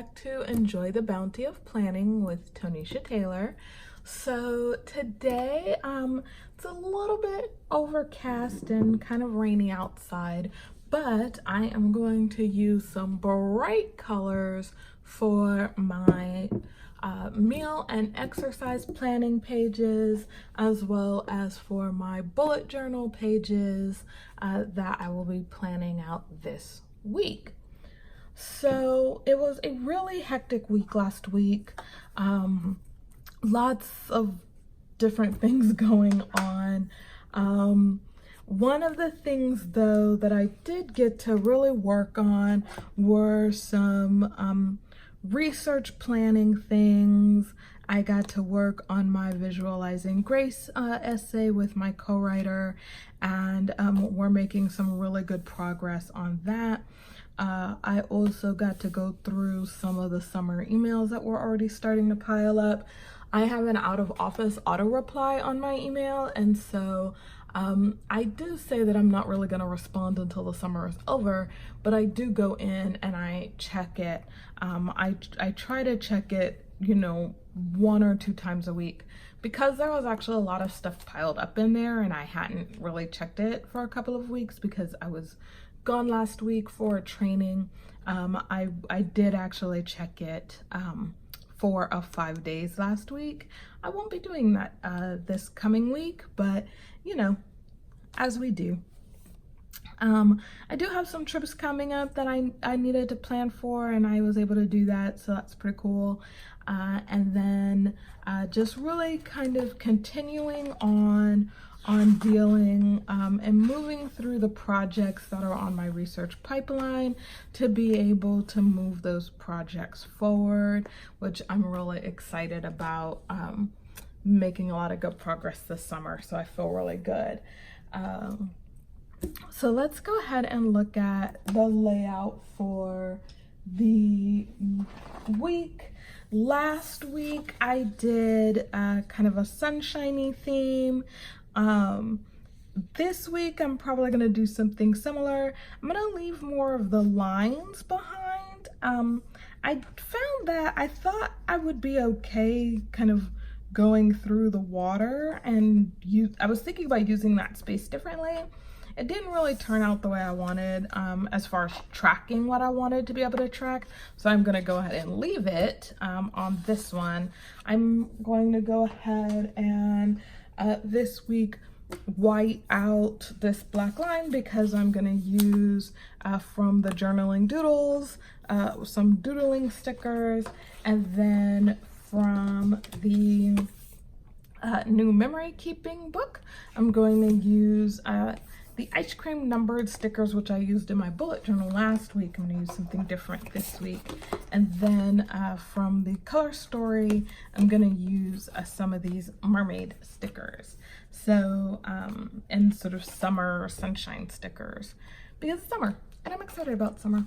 back to Enjoy the Bounty of Planning with Tonisha Taylor. So today, it's a little bit overcast and kind of rainy outside, but I am going to use some bright colors for my meal and exercise planning pages, as well as for my bullet journal pages that I will be planning out this week. So it was a really hectic week last week. Lots of different things going on. One of the things though that I did get to really work on were some research planning things. I got to work on my visualizing grace essay with my co-writer, and we're making some really good progress on that. I also got to go through some of the summer emails that were already starting to pile up. I have an out of office auto reply on my email, and so I do say that I'm not really going to respond until the summer is over, but I do go in and I check it. I try to check it, 1 or 2 times a week, because there was actually a lot of stuff piled up in there and I hadn't really checked it for a couple of weeks because I was gone last week for a training. I did actually check it for 5 days last week. I won't be doing that this coming week, but as we do. I do have some trips coming up that I needed to plan for, and I was able to do that, so that's pretty cool. And then just really kind of continuing on dealing and moving through the projects that are on my research pipeline to be able to move those projects forward, which I'm really excited about. Making a lot of good progress this summer, so I feel really good. So let's go ahead and look at the layout for the week. Last week I did kind of a sunshiny theme. This week I'm probably going to do something similar. I'm going to leave more of the lines behind. I found that I thought I would be okay kind of going through the water, and I was thinking about using that space differently. It didn't really turn out the way I wanted as far as tracking what I wanted to be able to track, so I'm going to go ahead and leave it on this one. I'm going to go ahead and this week white out this black line because I'm going to use from the journaling doodles some doodling stickers, and then from the new memory keeping book I'm going to use the ice cream numbered stickers, which I used in my bullet journal last week. I'm going to use something different this week. And then from the color story, I'm going to use some of these mermaid stickers. So, and sort of summer sunshine stickers, because it's summer and I'm excited about summer.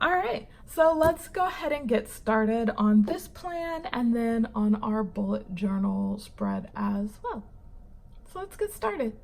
All right, so let's go ahead and get started on this plan and then on our bullet journal spread as well. So let's get started.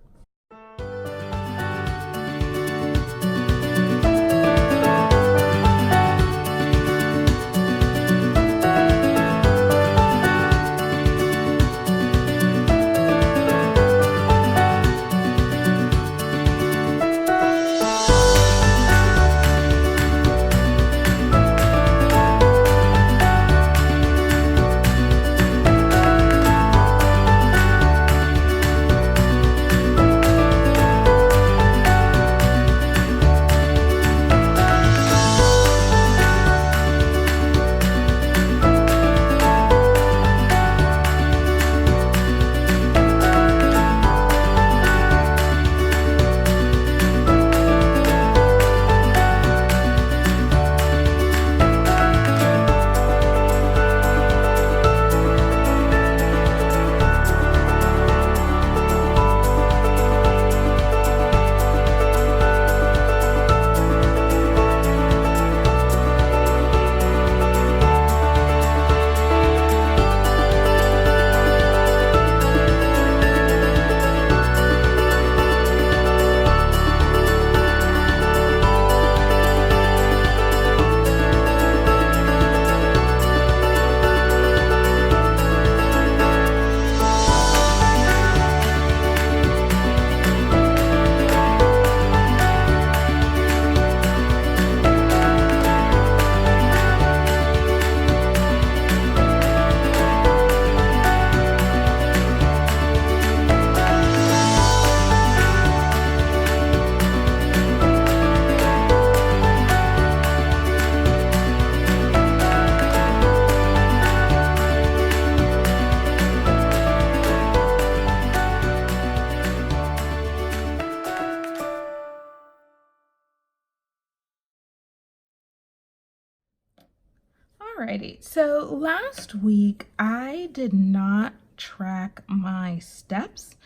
Alrighty, so last week I did not track my steps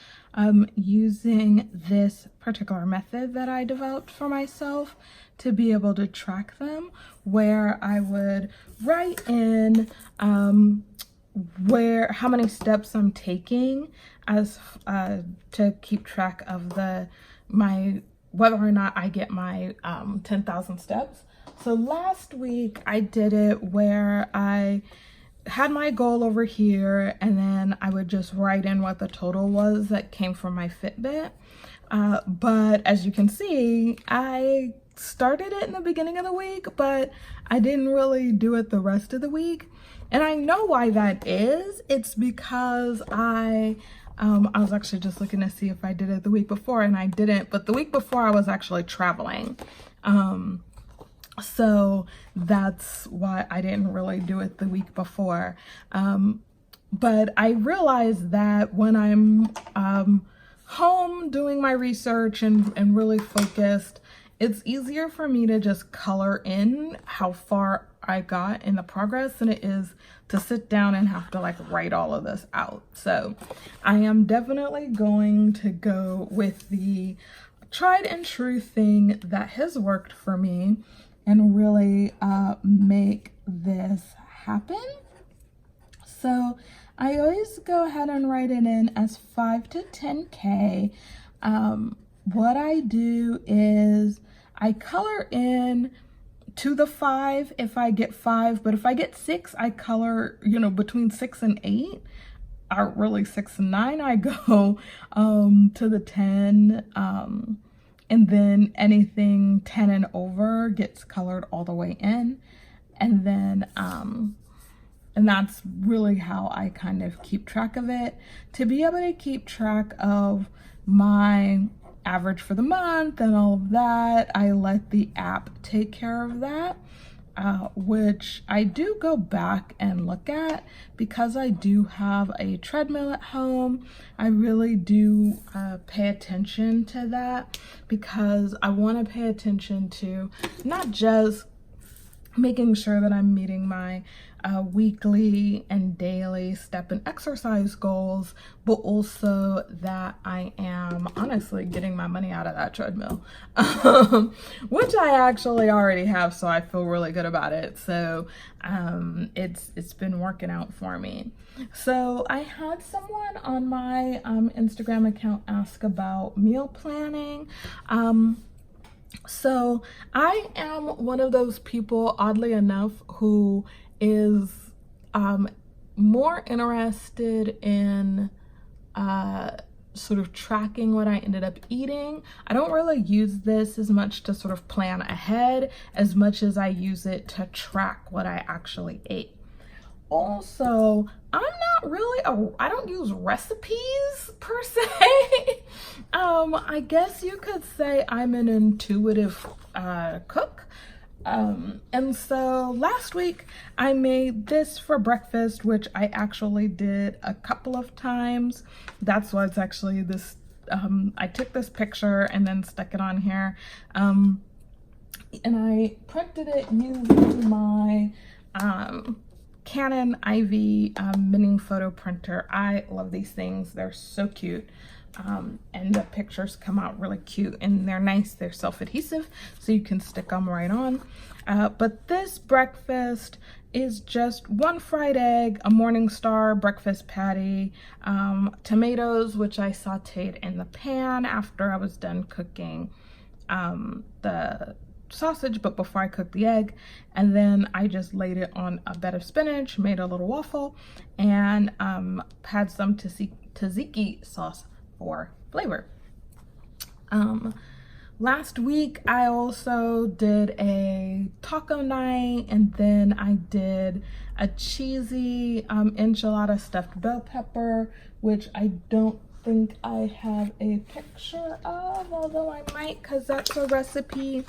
using this particular method that I developed for myself to be able to track them, where I would write in how many steps I'm taking as to keep track of whether or not I get my 10,000 steps. So last week I did it where I had my goal over here, and then I would just write in what the total was that came from my Fitbit. But as you can see, I started it in the beginning of the week, but I didn't really do it the rest of the week. And I know why that is. It's because I was actually just looking to see if I did it the week before, and I didn't. But the week before I was actually traveling. So that's why I didn't really do it the week before. But I realized that when I'm home doing my research and really focused, it's easier for me to just color in how far I got in the progress than it is to sit down and have to like write all of this out. So I am definitely going to go with the tried and true thing that has worked for me and really make this happen. So I always go ahead and write it in as 5 to 10K. What I do is I color in to the 5 if I get 5, but if I get 6, I color, between 6 and 8, or really 6 and 9, I go to the 10. And then anything 10 and over gets colored all the way in. And then, and that's really how I kind of keep track of it. To be able to keep track of my average for the month and all of that, I let the app take care of that, which I do go back and look at because I do have a treadmill at home. I really do pay attention to that because I want to pay attention to not just making sure that I'm meeting my weekly and daily step and exercise goals, but also that I am honestly getting my money out of that treadmill, which I actually already have, so I feel really good about it. So it's been working out for me. So I had someone on my Instagram account ask about meal planning. So I am one of those people, oddly enough, who is more interested in sort of tracking what I ended up eating. I don't really use this as much to sort of plan ahead as much as I use it to track what I actually ate. Also, I'm not really I don't use recipes per se. I guess you could say I'm an intuitive cook. And so last week I made this for breakfast, which I actually did a couple of times. That's why it's actually this, I took this picture and then stuck it on here. And I printed it using my Canon IV mini photo printer. I love these things. They're so cute. And the pictures come out really cute and they're nice. They're self-adhesive, so you can stick them right on. But this breakfast is just 1 fried egg, a Morningstar breakfast patty, tomatoes, which I sauteed in the pan after I was done cooking the sausage, but before I cooked the egg. And then I just laid it on a bed of spinach, made a little waffle, and had some tzatziki sauce for flavor. Last week I also did a taco night, and then I did a cheesy enchilada stuffed bell pepper, which I don't think I have a picture of, although I might, because that's a recipe.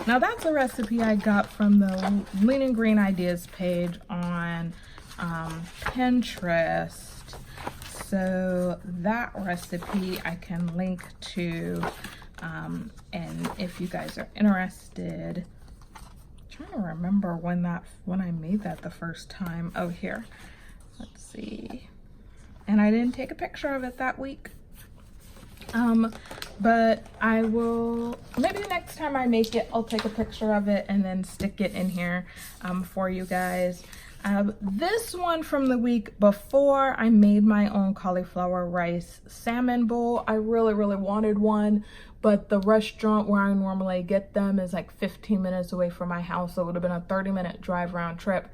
Now that's a recipe I got from the Lean and Green Ideas page on Pinterest. So that recipe I can link to, and if you guys are interested, trying to remember when I made that the first time. Oh, here. Let's see. And I didn't take a picture of it that week. But I will, maybe the next time I make it, I'll take a picture of it and then stick it in here for you guys. This one from the week before, I made my own cauliflower rice salmon bowl. I really wanted one, but the restaurant where I normally get them is like 15 minutes away from my house, so it would have been a 30-minute drive round trip.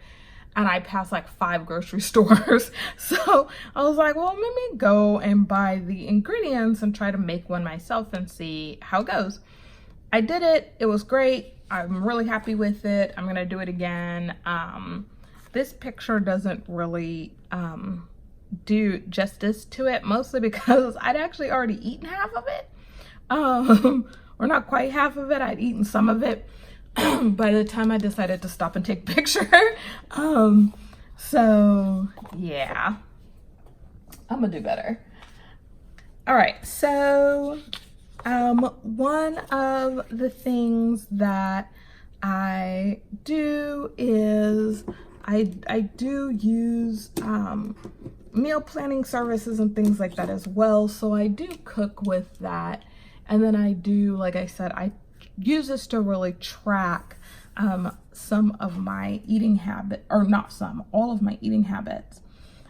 And I passed like 5 grocery stores. So I was like, well, let me go and buy the ingredients and try to make one myself and see how it goes. I did it. It was great. I'm really happy with it. I'm going to do it again. This picture doesn't really do justice to it, mostly because I'd actually already eaten half of it. Or not quite half of it. I'd eaten some of it by the time I decided to stop and take a picture. So yeah, I'm gonna do better. All right, so one of the things that I do is I do use meal planning services and things like that as well. So I do cook with that, and then I do, like I said, I use this to really track some of my eating habit, or not some, all of my eating habits.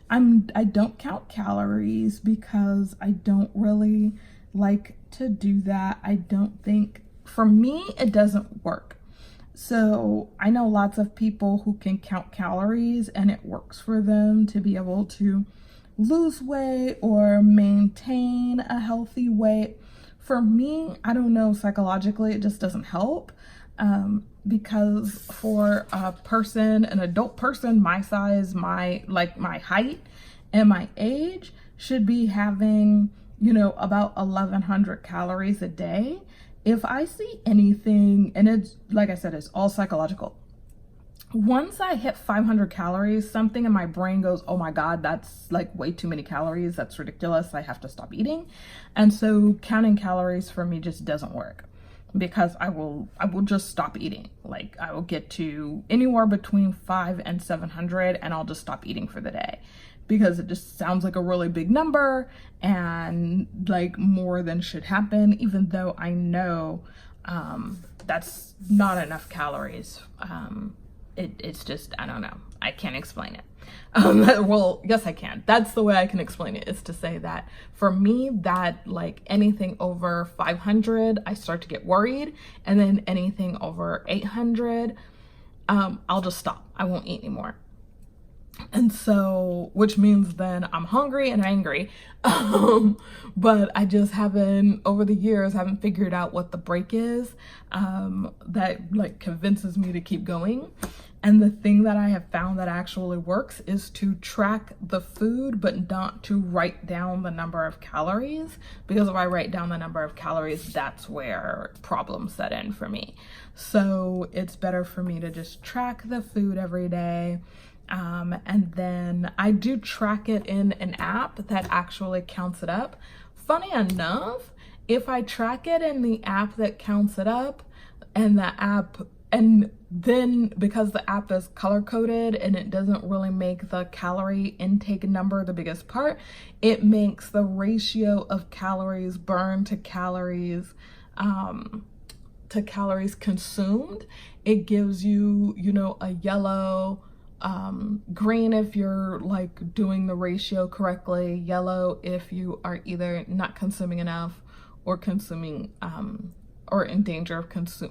I don't count calories because I don't really like to do that. I don't think, for me, it doesn't work. So I know lots of people who can count calories and it works for them to be able to lose weight or maintain a healthy weight. For me, I don't know, psychologically, it just doesn't help, because for a person, an adult person my size, my height and my age should be having, about 1,100 calories a day. If I see anything, and it's, like I said, it's all psychological. Once I hit 500 calories, something in my brain goes, oh my God, that's like way too many calories. That's ridiculous. I have to stop eating. And so counting calories for me just doesn't work, because I will just stop eating. Like, I will get to anywhere between 500 and 700 and I'll just stop eating for the day, because it just sounds like a really big number and like more than should happen, even though I know that's not enough calories. It's just, I don't know. I can't explain it. Well, yes, I can. That's the way I can explain it, is to say that for me, that like anything over 500, I start to get worried. And then anything over 800, I'll just stop. I won't eat anymore. And so, which means then I'm hungry and angry. But I just haven't, over the years, haven't figured out what the break is that like convinces me to keep going. And the thing that I have found that actually works is to track the food, but not to write down the number of calories, because if I write down the number of calories, that's where problems set in for me. So it's better for me to just track the food every day. And then I do track it in an app that actually counts it up. Funny enough, if I track it in the app that counts it up, and the app, and then because the app is color coded and it doesn't really make the calorie intake number the biggest part, it makes the ratio of calories burned to calories consumed. It gives you, a yellow, green if you're like doing the ratio correctly, yellow if you are either not consuming enough or consuming or in danger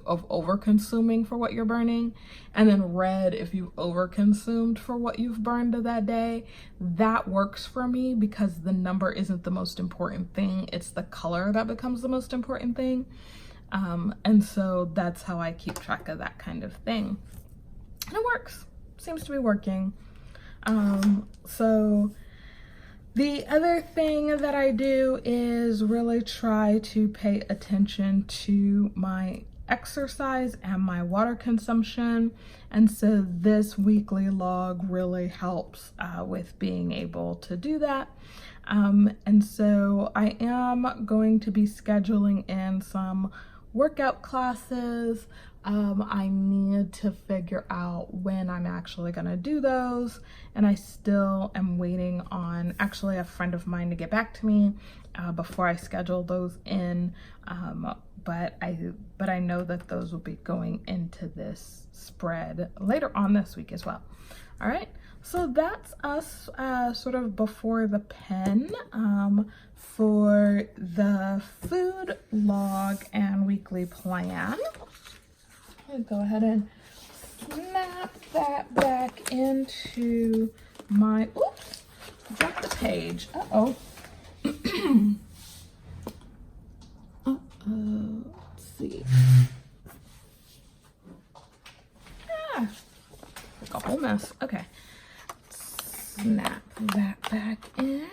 of over consuming for what you're burning, and then red if you've over consumed for what you've burned that day. That works for me because the number isn't the most important thing, it's the color that becomes the most important thing. And so that's how I keep track of that kind of thing, and it works. Seems to be working. So the other thing that I do is really try to pay attention to my exercise and my water consumption. And so this weekly log really helps with being able to do that. And so I am going to be scheduling in some workout classes. I need to figure out when I'm actually gonna do those, and I still am waiting on actually a friend of mine to get back to me before I schedule those in. But I know that those will be going into this spread later on this week as well. All right, so that's us sort of before the pen for the food log and weekly plan. I'll go ahead and snap that back into my, oops, dropped the page. Uh-oh. Let's see. Ah, like a whole mess. Okay. Snap that back in.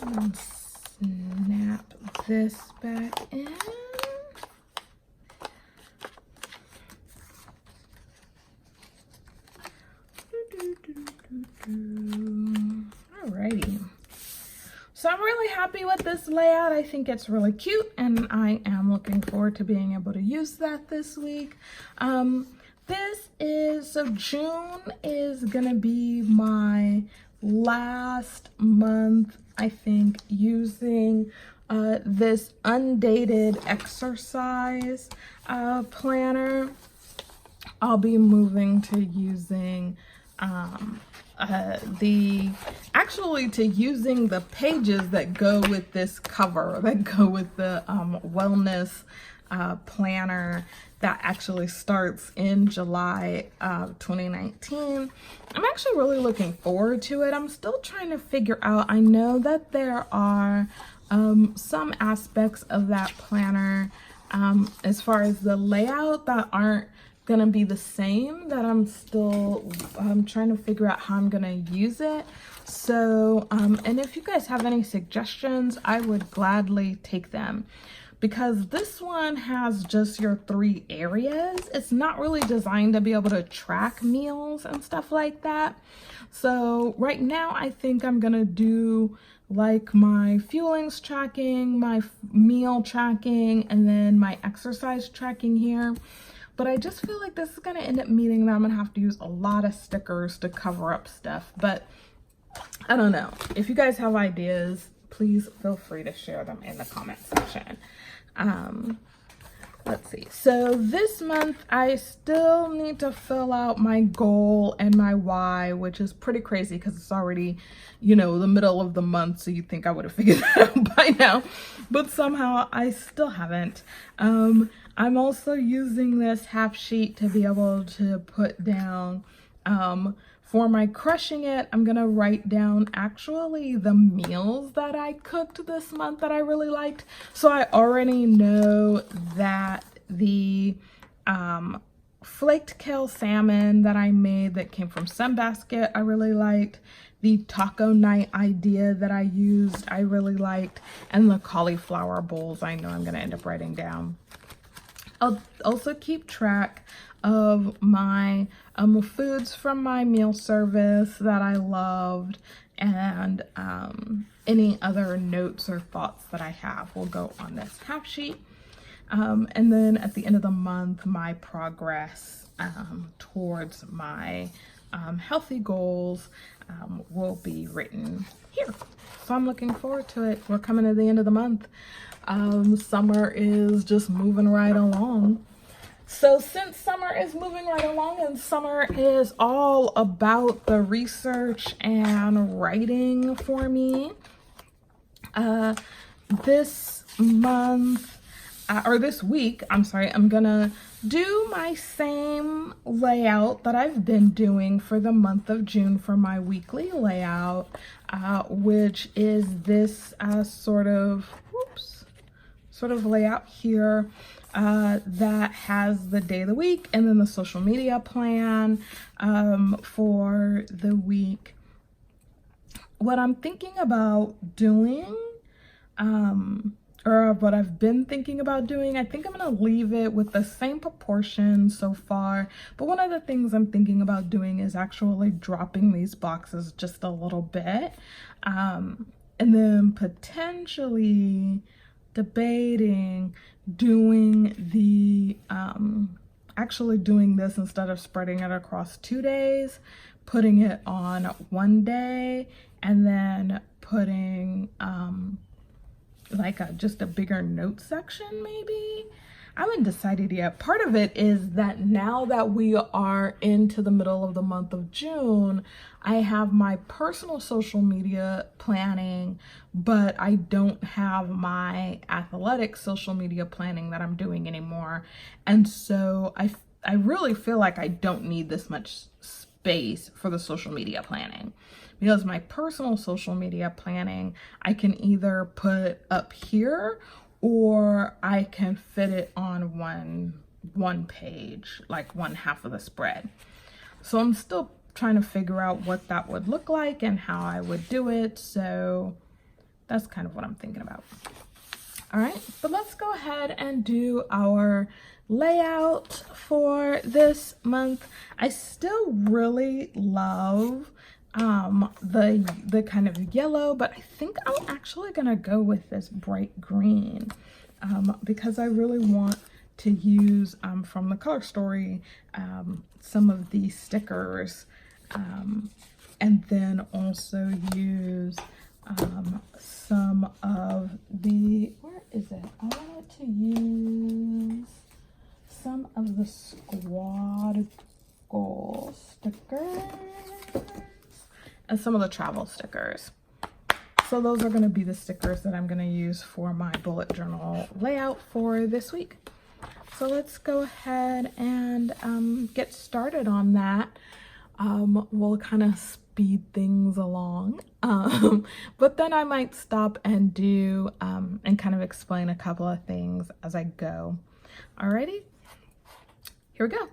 And snap this back in. Alrighty. So I'm really happy with this layout. I think it's really cute, and I am looking forward to being able to use that this week. So June is gonna be my last month, I think, using this undated exercise planner. I'll be moving to using using the pages that go with this cover, that go with the wellness planner that actually starts in July 2019. I'm actually really looking forward to it. I'm still trying to figure out, I know that there are some aspects of that planner as far as the layout that aren't gonna be the same, that I'm still trying to figure out how I'm gonna use it. So and if you guys have any suggestions, I would gladly take them, because this one has just your 3 areas. It's not really designed to be able to track meals and stuff like that. So right now I think I'm gonna do like my fuelings tracking, my meal tracking, and then my exercise tracking here. But I just feel like this is gonna end up meaning that I'm gonna have to use a lot of stickers to cover up stuff. But I don't know. If you guys have ideas, please feel free to share them in the comment section. Let's see. So this month I still need to fill out my goal and my why, which is pretty crazy because it's already, you know, the middle of the month, so you'd think I would have figured that out by now, but somehow I still haven't. I'm also using this half sheet to be able to put down for my crushing it. I'm gonna write down actually the meals that I cooked this month that I really liked. So I already know that the flaked kale salmon that I made that came from Sunbasket, I really liked. The taco night idea that I used, I really liked. And the cauliflower bowls, I know I'm gonna end up writing down. I'll also keep track of my foods from my meal service that I loved, and any other notes or thoughts that I have will go on this half sheet. And then at the end of the month, my progress towards my healthy goals will be written here. So I'm looking forward to it. We're coming to the end of the month. Summer is just moving right along. So since summer is moving right along and summer is all about the research and writing for me, this week, I'm gonna do my same layout that I've been doing for the month of June for my weekly layout, which is this sort of layout here that has the day of the week and then the social media plan for the week. What I'm thinking about doing, or what I've been thinking about doing, I think I'm gonna leave it with the same proportion so far, but one of the things I'm thinking about doing is actually dropping these boxes just a little bit, and then potentially debating doing the, actually doing this instead of spreading it across 2 days, putting it on 1 day, and then putting like just a bigger note section maybe. I haven't decided yet. Part of it is that now that we are into the middle of the month of June, I have my personal social media planning, but I don't have my athletic social media planning that I'm doing anymore. And so I really feel like I don't need this much space for the social media planning, because my personal social media planning, I can either put up here or I can fit it on one page, like one half of the spread. So I'm still trying to figure out what that would look like and how I would do it. So that's kind of what I'm thinking about. All right, but let's go ahead and do our layout for this month. I still really love the kind of yellow, but I think I'm actually gonna go with this bright green because I really want to use from the Color Story some of these stickers, and then also use some of the, where is it? I wanted to use some of the squad goal stickers and some of the travel stickers. So those are going to be the stickers that I'm going to use for my bullet journal layout for this week. So let's go ahead and get started on that. We'll kind of speed things along, but then I might stop and do and kind of explain a couple of things as I go. Alrighty, here we go.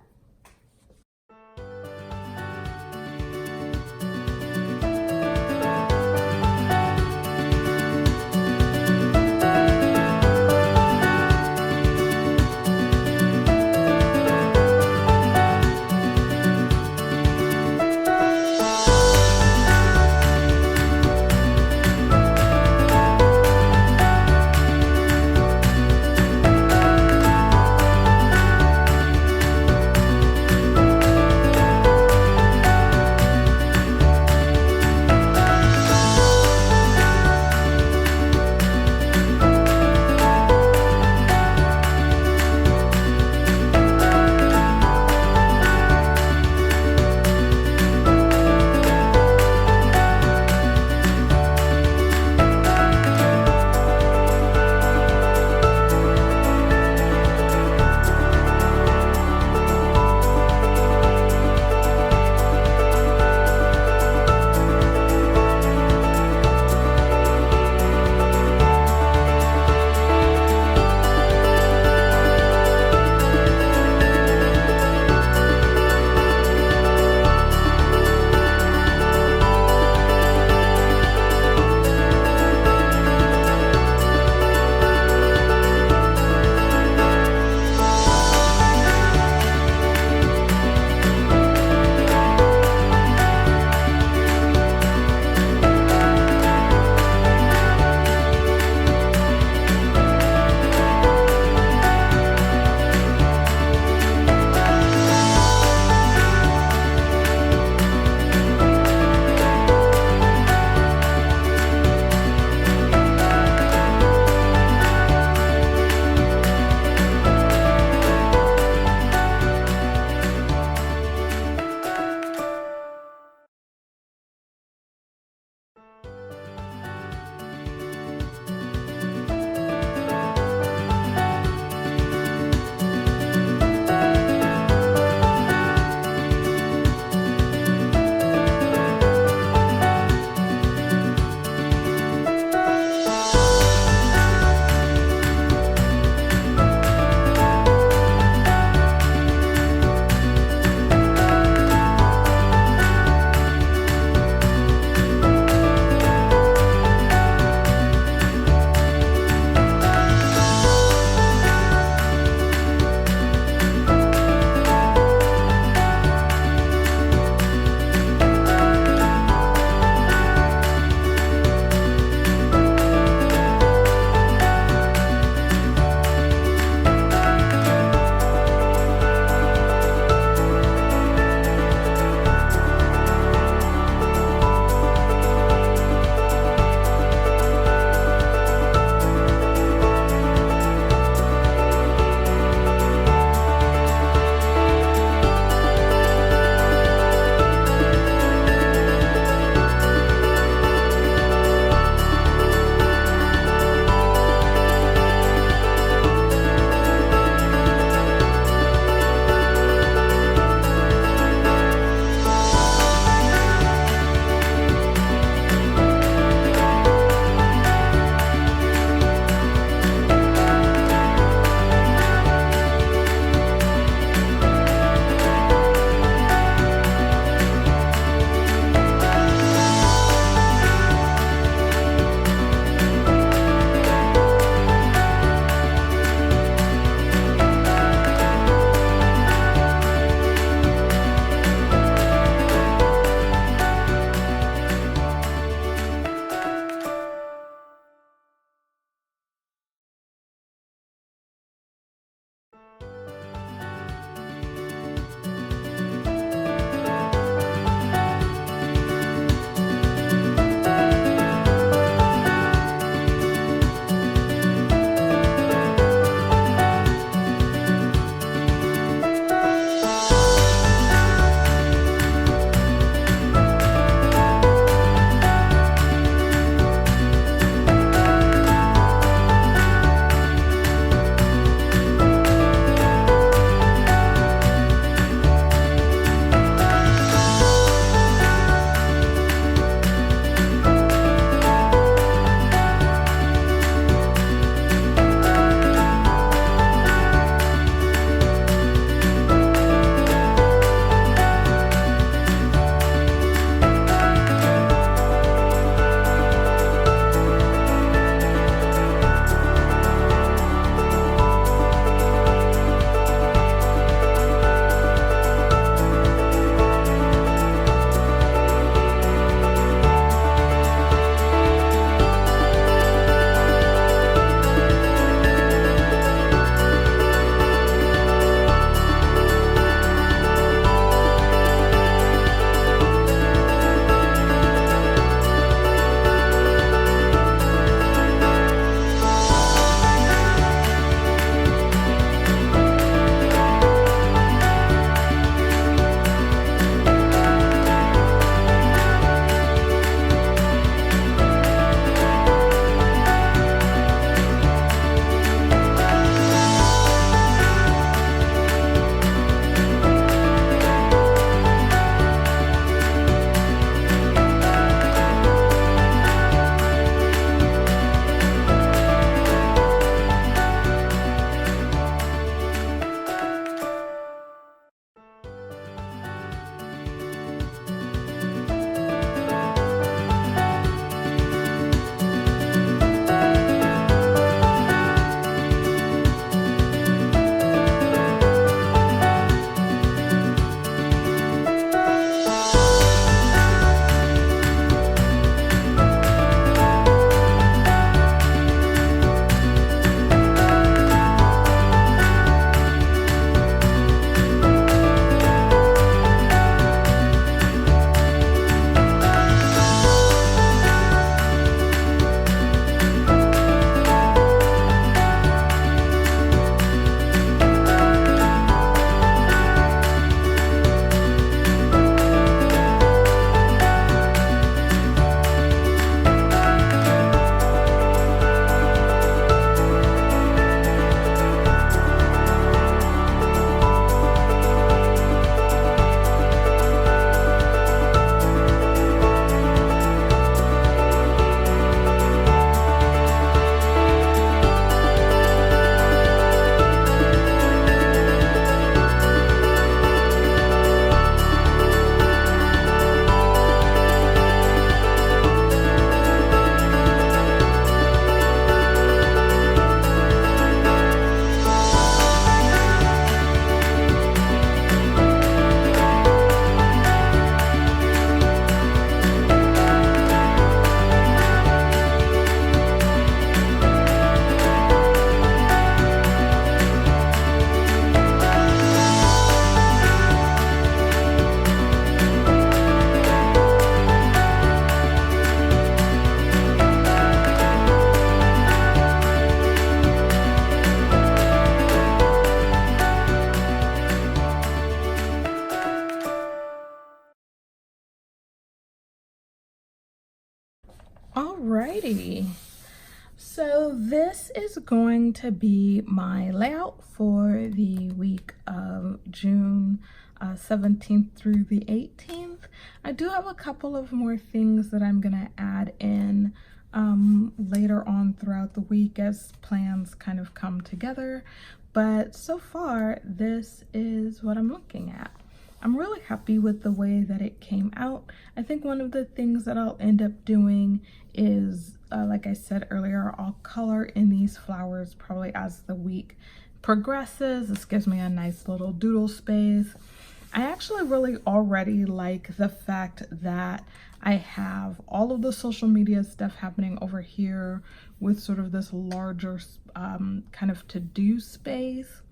Alrighty, so this is going to be my layout for the week of June 17th through the 18th. I do have a couple of more things that I'm gonna add in later on throughout the week as plans kind of come together, but so far this is what I'm looking at. I'm really happy with the way that it came out. I think one of the things that I'll end up doing is, like I said earlier, I'll color in these flowers probably as the week progresses. This gives me a nice little doodle space. I actually really already like the fact that I have all of the social media stuff happening over here with sort of this larger kind of to-do space.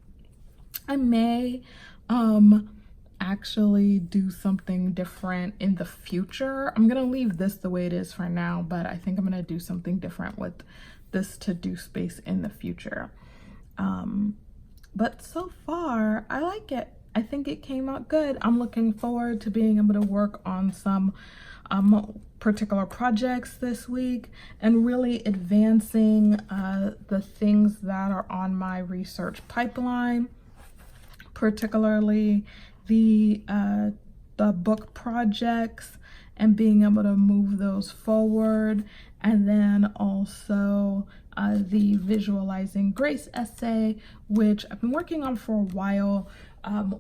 I may actually do something different in the future. I'm gonna leave this the way it is for now, but I think I'm gonna do something different with this to-do space in the future. But so far, I like it. I think it came out good. I'm looking forward to being able to work on some particular projects this week and really advancing the things that are on my research pipeline, particularly the book projects, and being able to move those forward, and then also the Visualizing Grace essay, which I've been working on for a while.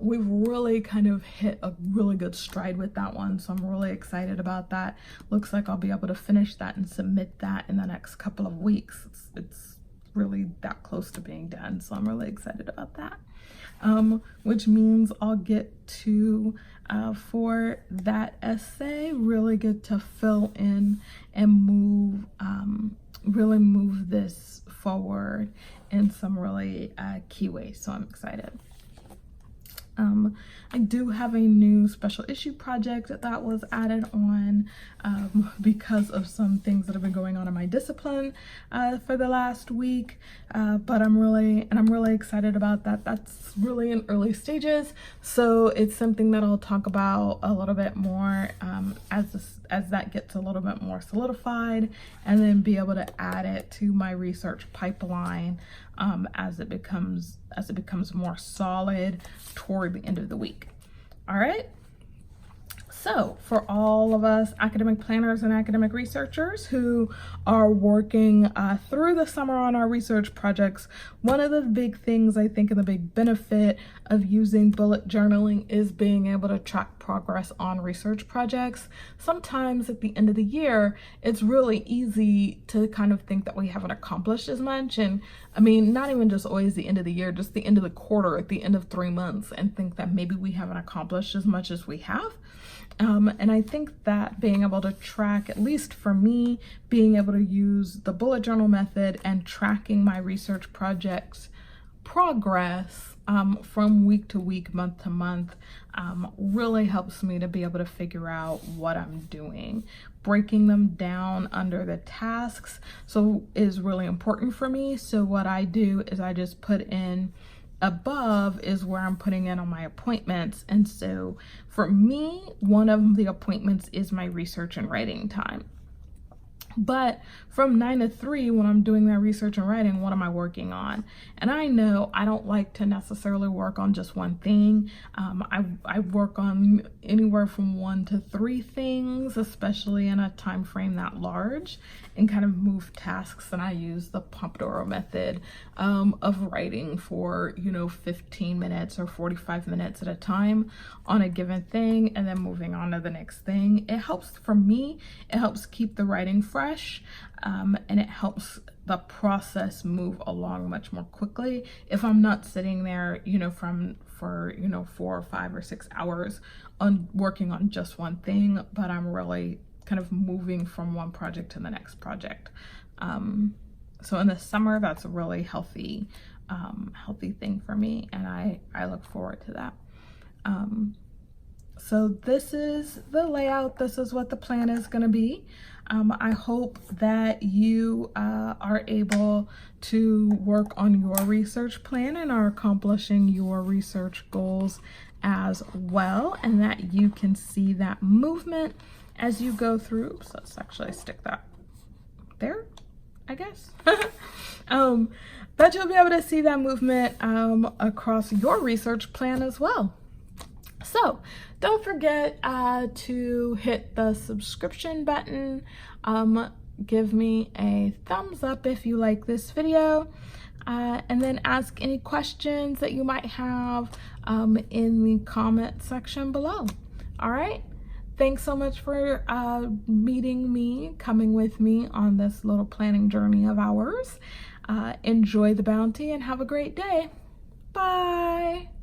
We've really kind of hit a really good stride with that one, so I'm really excited about that. Looks like I'll be able to finish that and submit that in the next couple of weeks. It's really that close to being done, so I'm really excited about that. Which means I'll get to, for that essay, really get to fill in and move, really move this forward in some really key ways, so I'm excited. I do have a new special issue project that was added on because of some things that have been going on in my discipline for the last week, but I'm really excited about that. That's really in early stages, so it's something that I'll talk about a little bit more as that gets a little bit more solidified, and then be able to add it to my research pipeline as it becomes more solid toward the end of the week. All right. So for all of us academic planners and academic researchers who are working through the summer on our research projects, one of the big things I think and the big benefit of using bullet journaling is being able to track progress on research projects. Sometimes at the end of the year, it's really easy to kind of think that we haven't accomplished as much. And I mean, not even just always the end of the year, just the end of the quarter, at the end of 3 months, and think that maybe we haven't accomplished as much as we have. And I think that being able to track, at least for me, being able to use the bullet journal method and tracking my research projects progress from week to week, month to month, really helps me to be able to figure out what I'm doing. Breaking them down under the tasks is really important for me. So what I do is I just put in above is where I'm putting in on my appointments. And so for me, one of the appointments is my research and writing time. But from 9 to 3, when I'm doing that research and writing, what am I working on? And I know I don't like to necessarily work on just one thing. I work on anywhere from 1 to 3 things, especially in a time frame that large, and kind of move tasks. And I use the Pomodoro method of writing for, 15 minutes or 45 minutes at a time on a given thing, and then moving on to the next thing. It helps, for me, it helps keep the writing fresh, and it helps the process move along much more quickly if I'm not sitting there, for 4 or 5 or 6 hours on working on just one thing, but I'm really kind of moving from one project to the next project. So in the summer, that's a really healthy thing for me, and I look forward to that. So this is the layout. This is what the plan is going to be. I hope that you are able to work on your research plan and are accomplishing your research goals as well, and that you can see that movement as you go through. So let's actually stick that there, I guess. But you'll be able to see that movement across your research plan as well. So don't forget to hit the subscription button. Give me a thumbs up if you like this video, and then ask any questions that you might have in the comment section below. All right, thanks so much for meeting me, coming with me on this little planning journey of ours. Enjoy the bounty and have a great day. Bye.